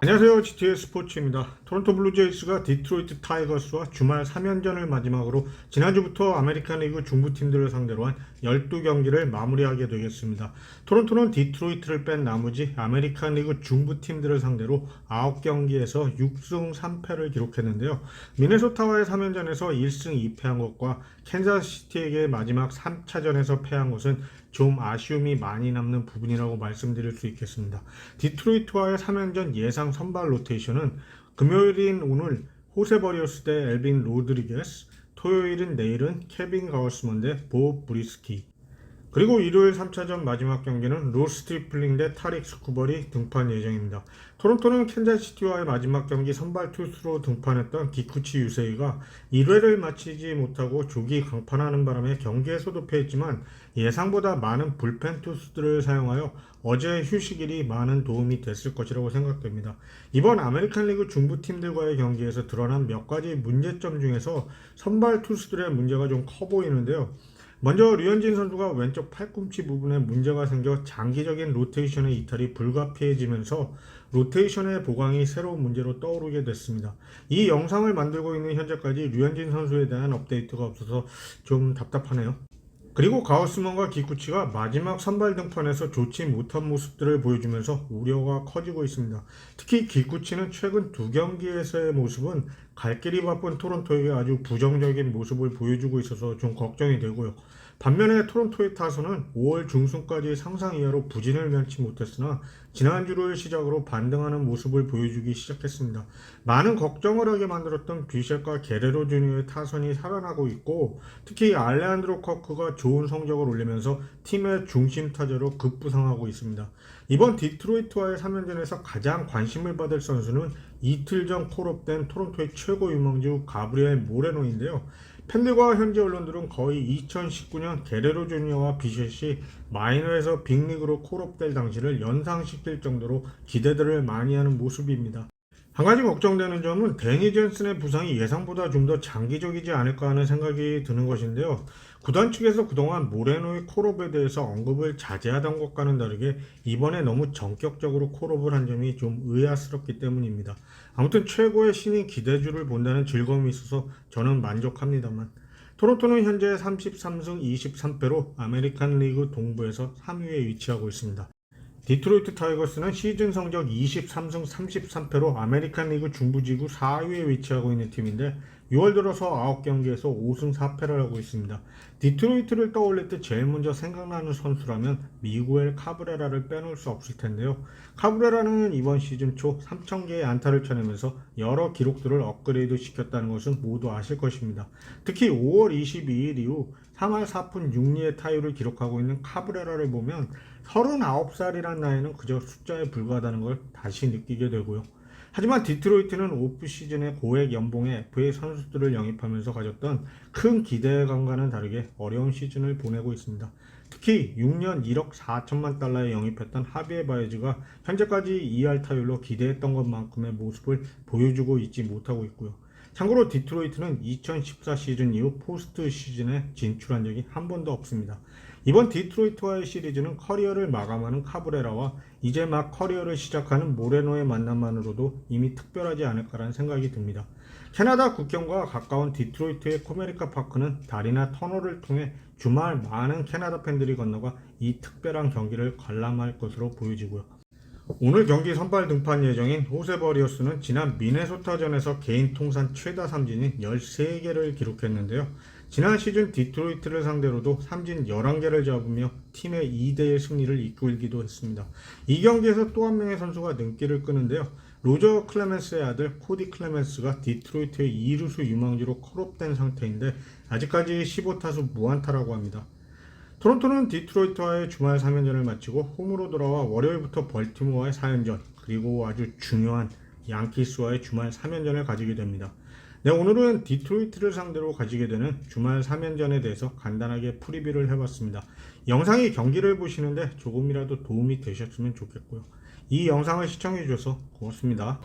안녕하세요. GTA 스포츠입니다. 토론토 블루제이스가 디트로이트 타이거스와 주말 3연전을 마지막으로 지난주부터 아메리칸 리그 중부팀들을 상대로 한 12경기를 마무리하게 되겠습니다. 토론토는 디트로이트를 뺀 나머지 아메리칸 리그 중부팀들을 상대로 9경기에서 6승 3패를 기록했는데요. 미네소타와의 3연전에서 1승 2패한 것과 캔자스시티에게 마지막 3차전에서 패한 것은 좀 아쉬움이 많이 남는 부분이라고 말씀드릴 수 있겠습니다. 디트로이트와의 3연전 예상 선발 로테이션은 금요일인 오늘 호세 버리어스 대 엘빈 로드리게스, 토요일인 내일은 케빈 가우스먼 대 보 브리스키, 그리고 일요일 3차전 마지막 경기는 로스 트리플링 대 타릭 스쿠버리 등판 예정입니다. 토론토는 캔자스시티와의 마지막 경기 선발 투수로 등판했던 기쿠치 유세이가 1회를 마치지 못하고 조기 강판하는 바람에 경기에서도 패했지만 예상보다 많은 불펜 투수들을 사용하여 어제 휴식일이 많은 도움이 됐을 것이라고 생각됩니다. 이번 아메리칸 리그 중부팀들과의 경기에서 드러난 몇 가지 문제점 중에서 선발 투수들의 문제가 좀 커 보이는데요. 먼저 류현진 선수가 왼쪽 팔꿈치 부분에 문제가 생겨 장기적인 로테이션의 이탈이 불가피해지면서 로테이션의 보강이 새로운 문제로 떠오르게 됐습니다. 이 영상을 만들고 있는 현재까지 류현진 선수에 대한 업데이트가 없어서 좀 답답하네요. 그리고 가우스먼과 기쿠치가 마지막 선발 등판에서 좋지 못한 모습들을 보여주면서 우려가 커지고 있습니다. 특히 기쿠치는 최근 2경기에서의 모습은 갈 길이 바쁜 토론토에게 아주 부정적인 모습을 보여주고 있어서 좀 걱정이 되고요. 반면에 토론토의 타선은 5월 중순까지 상상 이하로 부진을 면치 못했으나 지난주를 시작으로 반등하는 모습을 보여주기 시작했습니다. 많은 걱정을 하게 만들었던 비셸과 게레로 주니어의 타선이 살아나고 있고, 특히 알레한드로 커크가 좋은 성적을 올리면서 팀의 중심 타자로 급부상하고 있습니다. 이번 디트로이트와의 3연전에서 가장 관심을 받을 선수는 이틀 전 콜업된 토론토의 최고 유망주 가브리엘 모레노인데요. 팬들과 현지 언론들은 거의 2019년 게레로 주니어와 비셋이 마이너에서 빅리그로 콜업될 당시를 연상시킬 정도로 기대들을 많이 하는 모습입니다. 한 가지 걱정되는 점은 데니 젠슨의 부상이 예상보다 좀 더 장기적이지 않을까 하는 생각이 드는 것인데요. 구단 측에서 그동안 모레노의 콜업에 대해서 언급을 자제하던 것과는 다르게 이번에 너무 전격적으로 콜업을 한 점이 좀 의아스럽기 때문입니다. 아무튼 최고의 신인 기대주를 본다는 즐거움이 있어서 저는 만족합니다만, 토론토는 현재 33승 23패로 아메리칸 리그 동부에서 3위에 위치하고 있습니다. 디트로이트 타이거스는 시즌 성적 23승 33패로 아메리칸 리그 중부지구 4위에 위치하고 있는 팀인데 6월 들어서 9경기에서 5승 4패를 하고 있습니다. 디트로이트를 떠올릴 때 제일 먼저 생각나는 선수라면 미구엘 카브레라를 빼놓을 수 없을 텐데요. 카브레라는 이번 시즌 초 3,000개의 안타를 쳐내면서 여러 기록들을 업그레이드 시켰다는 것은 모두 아실 것입니다. 특히 5월 22일 이후 3할 4푼 6리의 타율을 기록하고 있는 카브레라를 보면 39살이란 나이는 그저 숫자에 불과하다는 걸 다시 느끼게 되고요. 하지만 디트로이트는 오프 시즌에 고액 연봉의 FA 선수들을 영입하면서 가졌던 큰 기대감과는 다르게 어려운 시즌을 보내고 있습니다. 특히 6년 1억 4천만 달러에 영입했던 하비에 바에즈가 현재까지 2할 타율로 기대했던 것만큼의 모습을 보여주고 있지 못하고 있고요. 참고로 디트로이트는 2014 시즌 이후 포스트 시즌에 진출한 적이 한 번도 없습니다. 이번 디트로이트와의 시리즈는 커리어를 마감하는 카브레라와 이제 막 커리어를 시작하는 모레노의 만남만으로도 이미 특별하지 않을까라는 생각이 듭니다. 캐나다 국경과 가까운 디트로이트의 코메리카 파크는 다리나 터널을 통해 주말 많은 캐나다 팬들이 건너가 이 특별한 경기를 관람할 것으로 보여지고요. 오늘 경기 선발 등판 예정인 호세 버리어스는 지난 미네소타전에서 개인 통산 최다 삼진인 13개를 기록했는데요. 지난 시즌 디트로이트를 상대로도 삼진 11개를 잡으며 팀의 2대1 승리를 이끌기도 했습니다. 이 경기에서 또 한 명의 선수가 눈길을 끄는데요. 로저 클레멘스의 아들 코디 클레멘스가 디트로이트의 2루수 유망주로 콜업된 상태인데 아직까지 15타수 무안타라고 합니다. 토론토는 디트로이트와의 주말 3연전을 마치고 홈으로 돌아와 월요일부터 벌티모어와의 4연전, 그리고 아주 중요한 양키스와의 주말 3연전을 가지게 됩니다. 네, 오늘은 디트로이트를 상대로 가지게 되는 주말 3연전에 대해서 간단하게 프리뷰를 해봤습니다. 영상이 경기를 보시는데 조금이라도 도움이 되셨으면 좋겠고요. 이 영상을 시청해주셔서 고맙습니다.